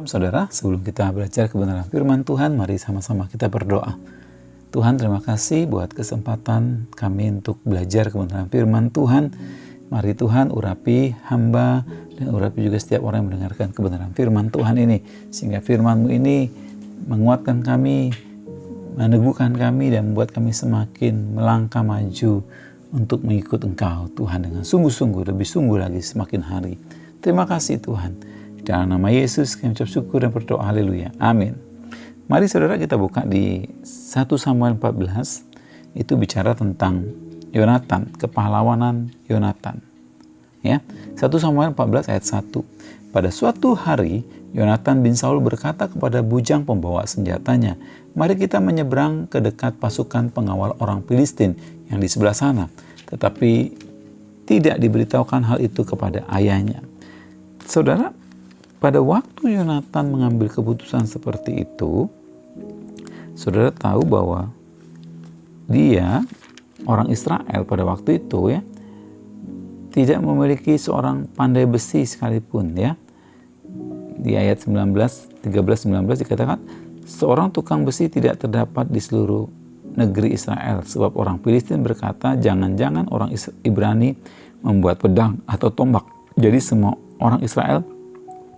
Saudara, sebelum kita belajar kebenaran firman Tuhan, mari sama-sama kita berdoa. Tuhan, terima kasih buat kesempatan kami untuk belajar kebenaran firman Tuhan. Mari Tuhan urapi hamba dan urapi juga setiap orang yang mendengarkan kebenaran firman Tuhan ini. Sehingga firman-Mu ini menguatkan kami, meneguhkan kami dan membuat kami semakin melangkah maju untuk mengikut Engkau Tuhan dengan sungguh-sungguh, lebih sungguh lagi semakin hari. Terima kasih Tuhan. Dalam nama Yesus kami ucap syukur dan berdoa, haleluya, amin. Mari saudara kita buka di 1 Samuel 14, itu bicara tentang Yonatan, kepahlawanan Yonatan. Ya, 1 Samuel 14 ayat 1. Pada suatu hari, Yonatan bin Saul berkata kepada bujang pembawa senjatanya, mari kita menyeberang ke dekat pasukan pengawal orang Filistin yang di sebelah sana. Tetapi tidak diberitahukan hal itu kepada ayahnya. Saudara, pada waktu Yonatan mengambil keputusan seperti itu, saudara tahu bahwa dia, orang Israel pada waktu itu ya, tidak memiliki seorang pandai besi sekalipun ya. Di ayat 13-19 dikatakan, seorang tukang besi tidak terdapat di seluruh negeri Israel. Sebab orang Filistin berkata, jangan-jangan orang Ibrani membuat pedang atau tombak. Jadi semua orang Israel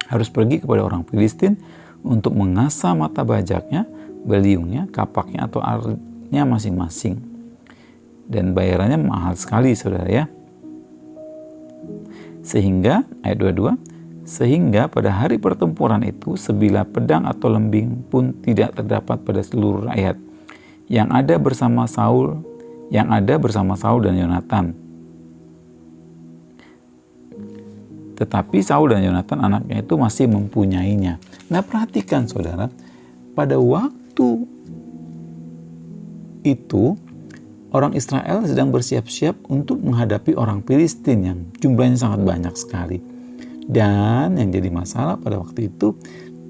harus pergi kepada orang Filistin untuk mengasah mata bajaknya, beliungnya, kapaknya atau alatnya masing-masing. Dan bayarannya mahal sekali saudara ya. Sehingga, ayat 22, sehingga pada hari pertempuran itu sebilah pedang atau lembing pun tidak terdapat pada seluruh rakyat yang ada bersama Saul dan Yonatan. Tetapi Saul dan Yonatan anaknya itu masih mempunyainya. Nah perhatikan saudara, pada waktu itu orang Israel sedang bersiap-siap untuk menghadapi orang Filistin yang jumlahnya sangat banyak sekali. Dan yang jadi masalah pada waktu itu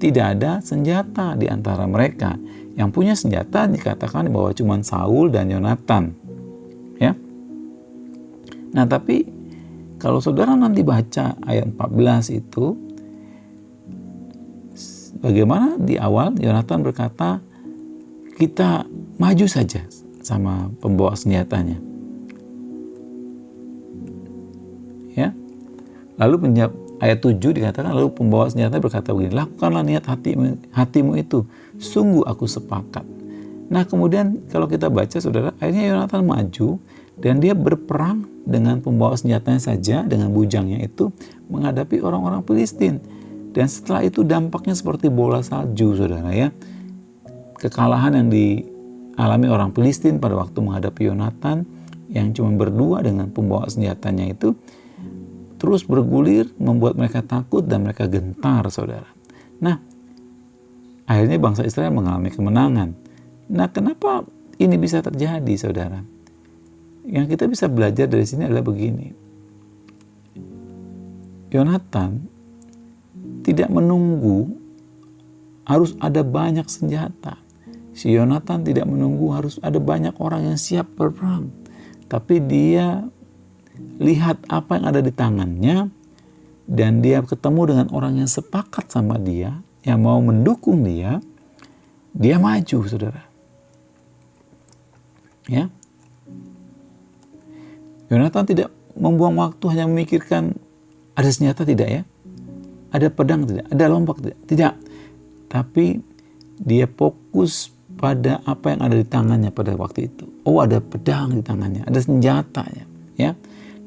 tidak ada senjata di antara mereka. Yang punya senjata dikatakan bahwa cuma Saul dan Yonatan. Ya. Nah tapi kalau saudara nanti baca ayat 14 itu, bagaimana di awal Yonatan berkata, kita maju saja sama pembawa senjatanya. Ya. Lalu ayat 7 dikatakan, lalu pembawa senjata berkata begini, lakukanlah niat hatimu itu, sungguh aku sepakat. Nah kemudian kalau kita baca saudara, akhirnya Yonatan maju dan dia berperang dengan pembawa senjatanya saja, dengan bujangnya itu, menghadapi orang-orang Filistin. Dan setelah itu dampaknya seperti bola salju saudara ya. Kekalahan yang dialami orang Filistin pada waktu menghadapi Yonatan yang cuma berdua dengan pembawa senjatanya itu terus bergulir, membuat mereka takut dan mereka gentar saudara. Nah akhirnya bangsa Israel mengalami kemenangan. Nah kenapa ini bisa terjadi saudara? Yang kita bisa belajar dari sini adalah begini. Yonatan tidak menunggu harus ada banyak senjata. Si Yonatan tidak menunggu harus ada banyak orang yang siap berperang. Tapi dia lihat apa yang ada di tangannya dan dia ketemu dengan orang yang sepakat sama dia, yang mau mendukung dia, dia maju saudara. Ya. Yonatan tidak membuang waktu hanya memikirkan ada senjata tidak ya, ada pedang tidak, ada lombak tidak, tapi dia fokus pada apa yang ada di tangannya pada waktu itu. Oh ada pedang di tangannya, ada senjatanya ya,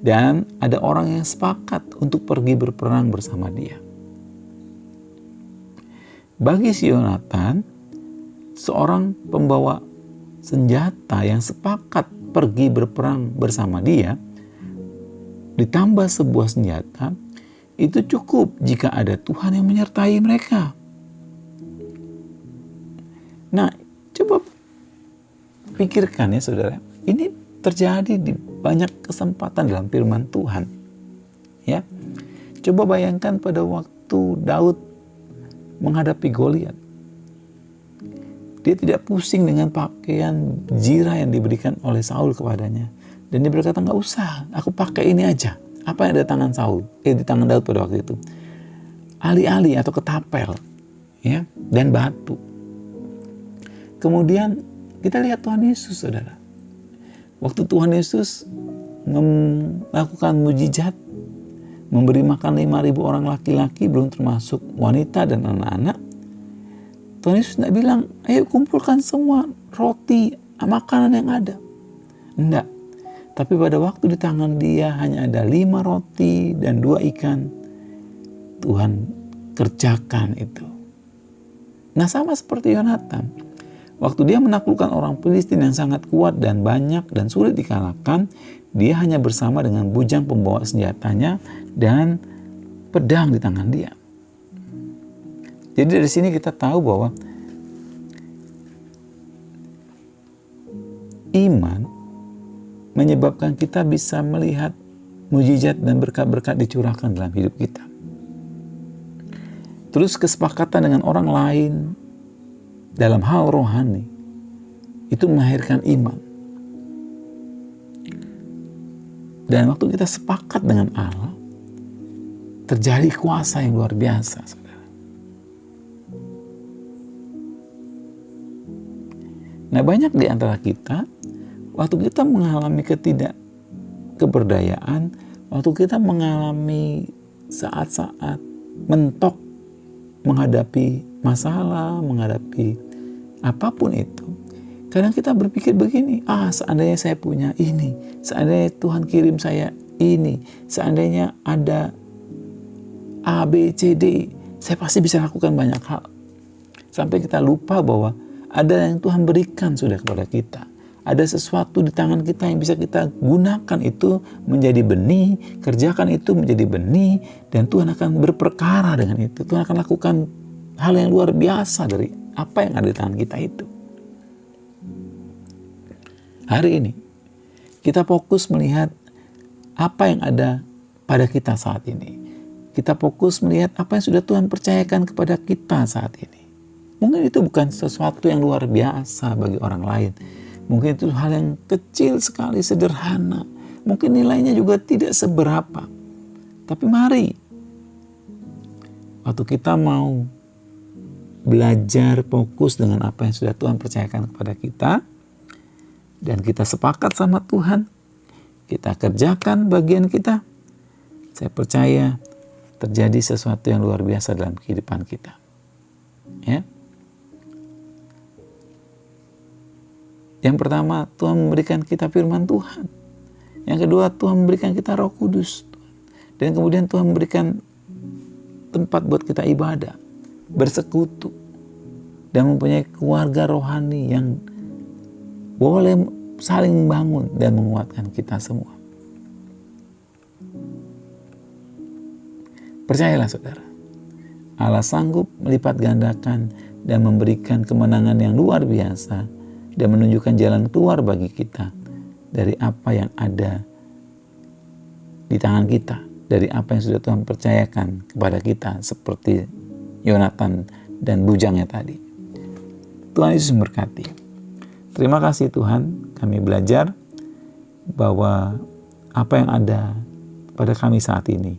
dan ada orang yang sepakat untuk pergi berperang bersama dia. Bagi si Yonatan, seorang pembawa senjata yang sepakat pergi berperang bersama dia, ditambah sebuah senjata, itu cukup jika ada Tuhan yang menyertai mereka. Nah, coba pikirkan ya saudara, ini terjadi di banyak kesempatan dalam firman Tuhan. Ya, coba bayangkan pada waktu Daud menghadapi Goliat. Dia tidak pusing dengan pakaian zirah yang diberikan oleh Saul kepadanya. Dan dia berkata, nggak usah, aku pakai ini aja. Apa yang ada di tangan Saul? Di tangan Daud pada waktu itu. Ali-ali atau ketapel. ya, dan batu. Kemudian kita lihat Tuhan Yesus, saudara. Waktu Tuhan Yesus melakukan mujizat, memberi makan 5.000 orang laki-laki, belum termasuk wanita dan anak-anak, Tuhan Yesus tidak bilang, ayo kumpulkan semua roti, makanan yang ada. Enggak. Tapi pada waktu di tangan dia hanya ada 5 roti dan 2 ikan. Tuhan kerjakan itu. Nah, sama seperti Yonatan. Waktu dia menaklukkan orang Filistin yang sangat kuat dan banyak dan sulit dikalahkan, dia hanya bersama dengan bujang pembawa senjatanya dan pedang di tangan dia. Jadi dari sini kita tahu bahwa iman menyebabkan kita bisa melihat mujizat dan berkat-berkat dicurahkan dalam hidup kita. Terus kesepakatan dengan orang lain dalam hal rohani itu melahirkan iman. Dan waktu kita sepakat dengan Allah, terjadi kuasa yang luar biasa, saudara. Nah, banyak di antara kita, waktu kita mengalami keberdayaan, waktu kita mengalami saat-saat mentok menghadapi masalah, menghadapi apapun itu, kadang kita berpikir begini, seandainya saya punya ini, seandainya Tuhan kirim saya ini, seandainya ada A, B, C, D, saya pasti bisa lakukan banyak hal. Sampai kita lupa bahwa ada yang Tuhan berikan sudah kepada kita. Ada sesuatu di tangan kita yang bisa kita gunakan itu menjadi benih, kerjakan itu menjadi benih, dan Tuhan akan berperkara dengan itu. Tuhan akan lakukan hal yang luar biasa dari apa yang ada di tangan kita itu. Hari ini, kita fokus melihat apa yang ada pada kita saat ini. Kita fokus melihat apa yang sudah Tuhan percayakan kepada kita saat ini. Mungkin itu bukan sesuatu yang luar biasa bagi orang lain. Mungkin itu hal yang kecil sekali, sederhana. Mungkin nilainya juga tidak seberapa. Tapi mari, waktu kita mau belajar fokus dengan apa yang sudah Tuhan percayakan kepada kita, dan kita sepakat sama Tuhan, kita kerjakan bagian kita, saya percaya terjadi sesuatu yang luar biasa dalam kehidupan kita. Ya. Yang pertama, Tuhan memberikan kita firman Tuhan. Yang kedua, Tuhan memberikan kita Roh Kudus. Dan kemudian Tuhan memberikan tempat buat kita ibadah, bersekutu, dan mempunyai keluarga rohani yang boleh saling membangun dan menguatkan kita semua. Percayalah saudara, Allah sanggup melipat gandakan dan memberikan kemenangan yang luar biasa dan menunjukkan jalan keluar bagi kita dari apa yang ada di tangan kita, dari apa yang sudah Tuhan percayakan kepada kita, seperti Yonatan dan bujangnya tadi. Tuhan Yesus memberkati. Terima kasih Tuhan, kami belajar bahwa apa yang ada pada kami saat ini,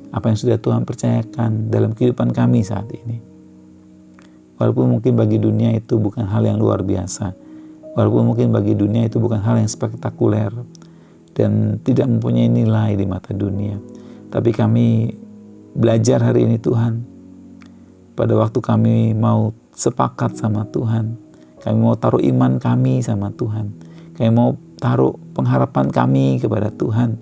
apa yang sudah Tuhan percayakan dalam kehidupan kami saat ini, walaupun mungkin bagi dunia itu bukan hal yang luar biasa, walaupun mungkin bagi dunia itu bukan hal yang spektakuler dan tidak mempunyai nilai di mata dunia, tapi kami belajar hari ini Tuhan, pada waktu kami mau sepakat sama Tuhan, kami mau taruh iman kami sama Tuhan, kami mau taruh pengharapan kami kepada Tuhan,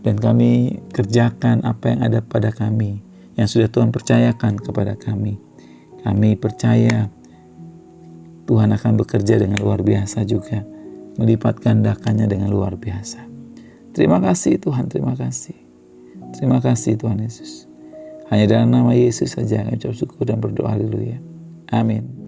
dan kami kerjakan apa yang ada pada kami, yang sudah Tuhan percayakan kepada kami. Kami percaya Tuhan akan bekerja dengan luar biasa juga, melipat gandakannya dengan luar biasa. Terima kasih Tuhan, terima kasih. Terima kasih Tuhan Yesus. Hanya dalam nama Yesus saja kami ucap syukur dan berdoa, haleluya. Amin.